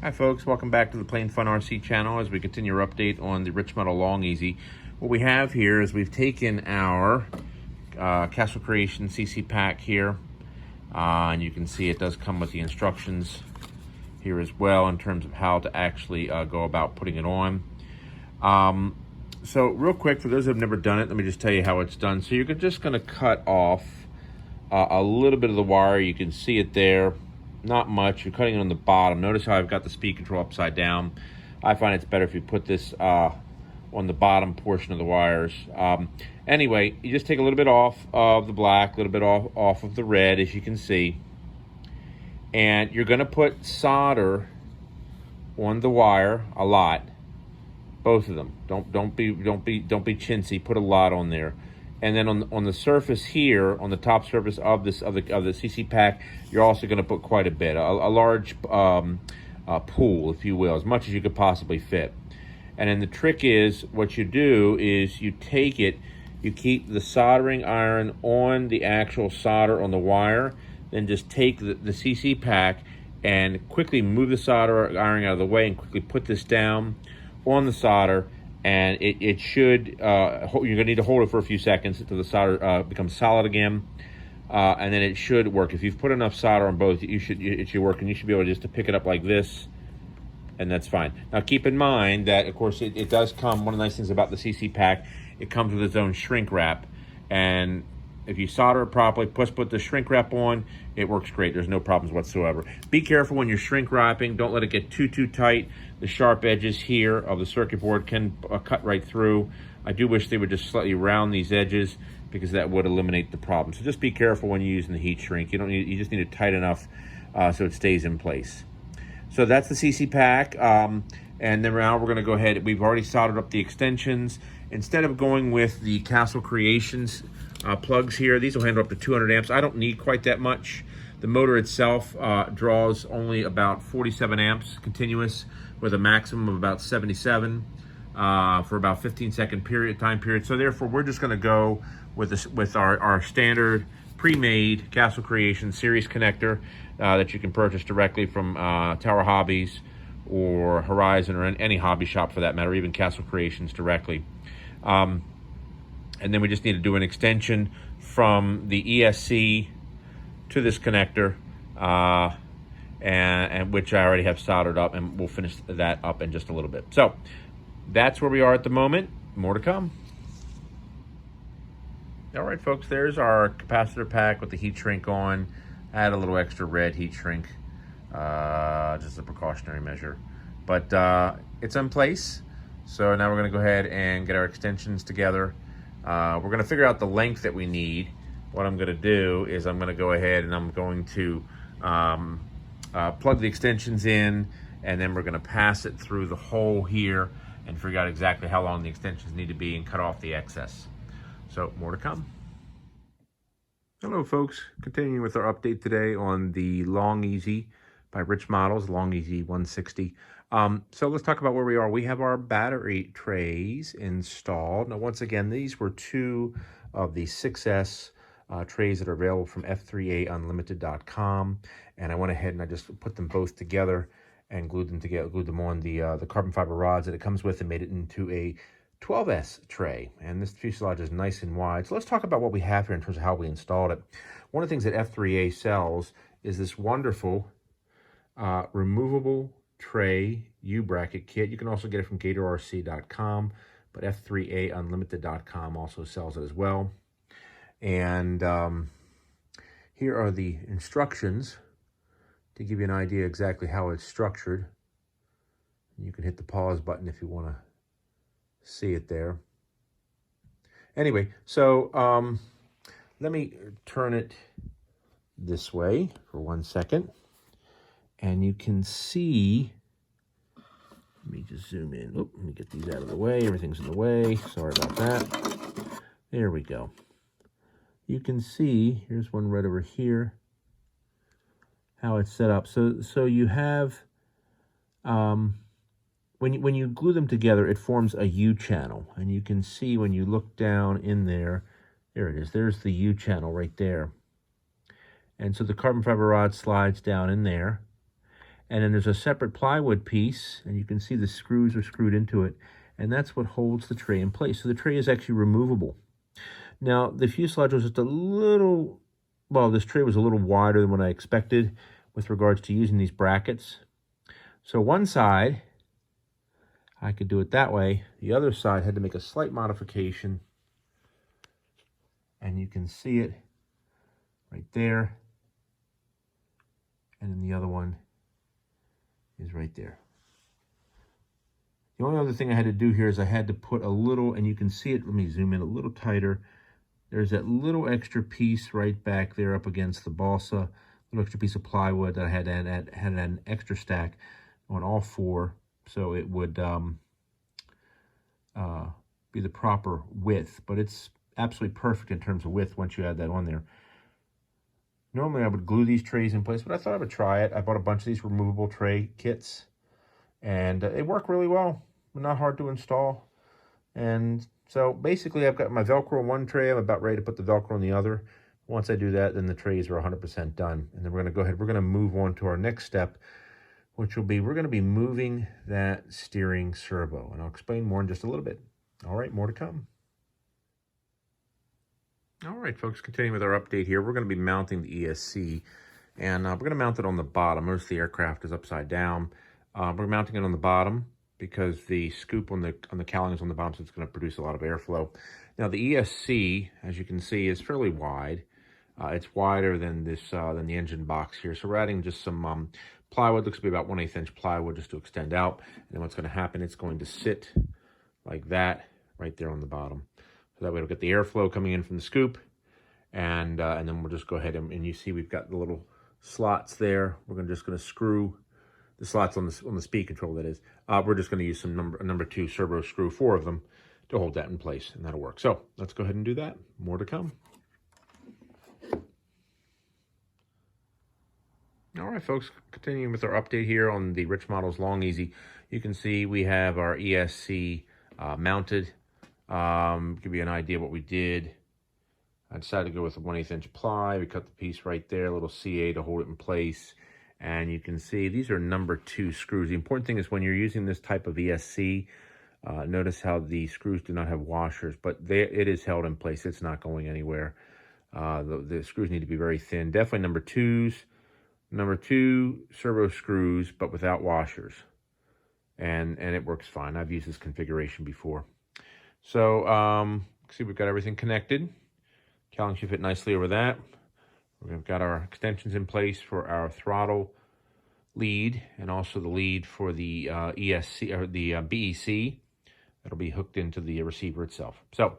Hi folks, welcome back to the Plain Fun RC channel as we continue our update on the Richmodel Long Easy. What we have here is we've taken our Castle Creation CC pack here, and you can see it does come with the instructions here as well in terms of how to actually go about putting it on. So real quick, for those who have never done it, let me just tell you how it's done. So you're just going to cut off a little bit of the wire. You can see it there. Not much. You're cutting it on the bottom. Notice how I've got the speed control upside down. I find it's better if you put this on the bottom portion of the wires. Anyway, you just take a little bit off of the black, a little bit off of the red, as you can see, and you're going to put solder on the wire a lot, both of them. Don't be chintzy. Put a lot on there. And then on the surface here, on the top surface of the CC pack, you're also going to put quite a bit, a large pool, if you will, as much as you could possibly fit. And then the trick is, what you do is you take it, you keep the soldering iron on the actual solder on the wire, then just take the CC pack and quickly move the solder iron out of the way and quickly put this down on the solder. And it should, you're going to need to hold it for a few seconds until the solder becomes solid again. And then it should work. If you've put enough solder on both, it should work. And you should be able just to pick it up like this. And that's fine. Now keep in mind that, of course, it does come, one of the nice things about the CC pack, it comes with its own shrink wrap. And if you solder it properly, put the shrink wrap on, it works great. There's no problems whatsoever. Be careful when you're shrink wrapping. Don't let it get too tight. The sharp edges here of the circuit board can cut right through. I do wish they would just slightly round these edges, because that would eliminate the problem. So just be careful when you're using the heat shrink. You just need it tight enough so it stays in place. So that's the CC pack. And then now we're going to go ahead. We've already soldered up the extensions. Instead of going with the Castle Creations plugs here, these will handle up to 200 amps. I don't need quite that much. The motor itself draws only about 47 amps continuous, with a maximum of about 77 for about 15-second time period. So therefore, we're just going to go with our standard pre-made Castle Creation series connector that you can purchase directly from Tower Hobbies or Horizon, or any hobby shop for that matter, or even Castle Creations directly. And then we just need to do an extension from the ESC to this connector, and which I already have soldered up, and we'll finish that up in just a little bit. So that's where we are at the moment. More to come. All right, folks, there's our capacitor pack with the heat shrink on. Add a little extra red heat shrink, just a precautionary measure. But it's in place. So now we're going to go ahead and get our extensions together. We're going to figure out the length that we need. What I'm going to do is I'm going to go ahead and I'm going to plug the extensions in, and then we're going to pass it through the hole here and figure out exactly how long the extensions need to be and cut off the excess. So more to come. Hello folks, continuing with our update today on the Long Easy by Richmodel, Long Easy 160. So let's talk about where we are. We have our battery trays installed. Now once again, these were two of the 6S trays that are available from f3aunlimited.com, and I went ahead and I just put them both together and glued them on the carbon fiber rods that it comes with, and made it into a 12S tray. And this fuselage is nice and wide. So let's talk about what we have here in terms of how we installed it. One of the things that F3A sells is this wonderful removable tray U-bracket kit. You can also get it from GatorRC.com, but f3aunlimited.com also sells it as well. And here are the instructions to give you an idea exactly how it's structured. You can hit the pause button if you want to see it there. Anyway, so let me turn it this way for 1 second, and you can see, let me just zoom in. Oop, let me get these out of the way. Everything's in the way. Sorry about that. There we go. You can see, here's one right over here, how it's set up. So you have, when you glue them together, it forms a U channel. And you can see when you look down in there, there it is. There's the U channel right there. And so the carbon fiber rod slides down in there. And then there's a separate plywood piece, and you can see the screws are screwed into it, and that's what holds the tray in place. So the tray is actually removable. Now, the fuselage was just a little, well, this tray was a little wider than what I expected with regards to using these brackets. So one side, I could do it that way. The other side had to make a slight modification, and you can see it right there. And then the other one is right there. The only other thing I had to do here is I had to put a little, and you can see it, let me zoom in a little tighter. There's that little extra piece right back there up against the balsa, little extra piece of plywood that I had to add an extra stack on all four, so it would be the proper width. But it's absolutely perfect in terms of width once you add that on there. Normally I would glue these trays in place, but I thought I would try it. I bought a bunch of these removable tray kits, and they work really well. They're not hard to install. And so basically I've got my Velcro on one tray. I'm about ready to put the Velcro on the other. Once I do that, then the trays are 100% done. And then we're going to go ahead. We're going to move on to our next step, which will be, we're going to be moving that steering servo. And I'll explain more in just a little bit. All right, more to come. All right, folks, continuing with our update here, we're going to be mounting the ESC, and we're going to mount it on the bottom. Most of the aircraft is upside down. We're mounting it on the bottom because the scoop on the cowling is on the bottom, so it's going to produce a lot of airflow. Now, the ESC, as you can see, is fairly wide. It's wider than this than the engine box here, so we're adding just some plywood. Looks to be about 1/8 inch plywood just to extend out. And then what's going to happen, it's going to sit like that right there on the bottom. So that way it'll get the airflow coming in from the scoop, and then we'll just go ahead and you see we've got the little slots there. We're just going to screw the slots on the speed control, that is. We're just going to use some number 2 servo screw, 4 of them, to hold that in place, and that'll work. So let's go ahead and do that. More to come. All right, folks, continuing with our update here on the Richmodel's Long Easy. You can see we have our ESC mounted. Give you an idea of what we did. I decided to go with a 1/8 inch ply. We cut the piece right there, a little CA to hold it in place. And you can see these are number 2 screws. The important thing is when you're using this type of ESC, notice how the screws do not have washers, but it is held in place. It's not going anywhere. The screws need to be very thin. Definitely number 2s. Number 2 servo screws, but without washers. And it works fine. I've used this configuration before. So, see, we've got everything connected. Cowling should fit nicely over that. We've got our extensions in place for our throttle lead and also the lead for the ESC or the BEC. That'll be hooked into the receiver itself. So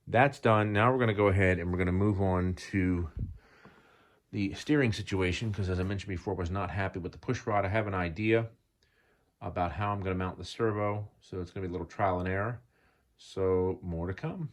that's done. Now we're going to go ahead and we're going to move on to the steering situation, because as I mentioned before, I was not happy with the push rod. I have an idea about how I'm going to mount the servo, so it's going to be a little trial and error. So more to come.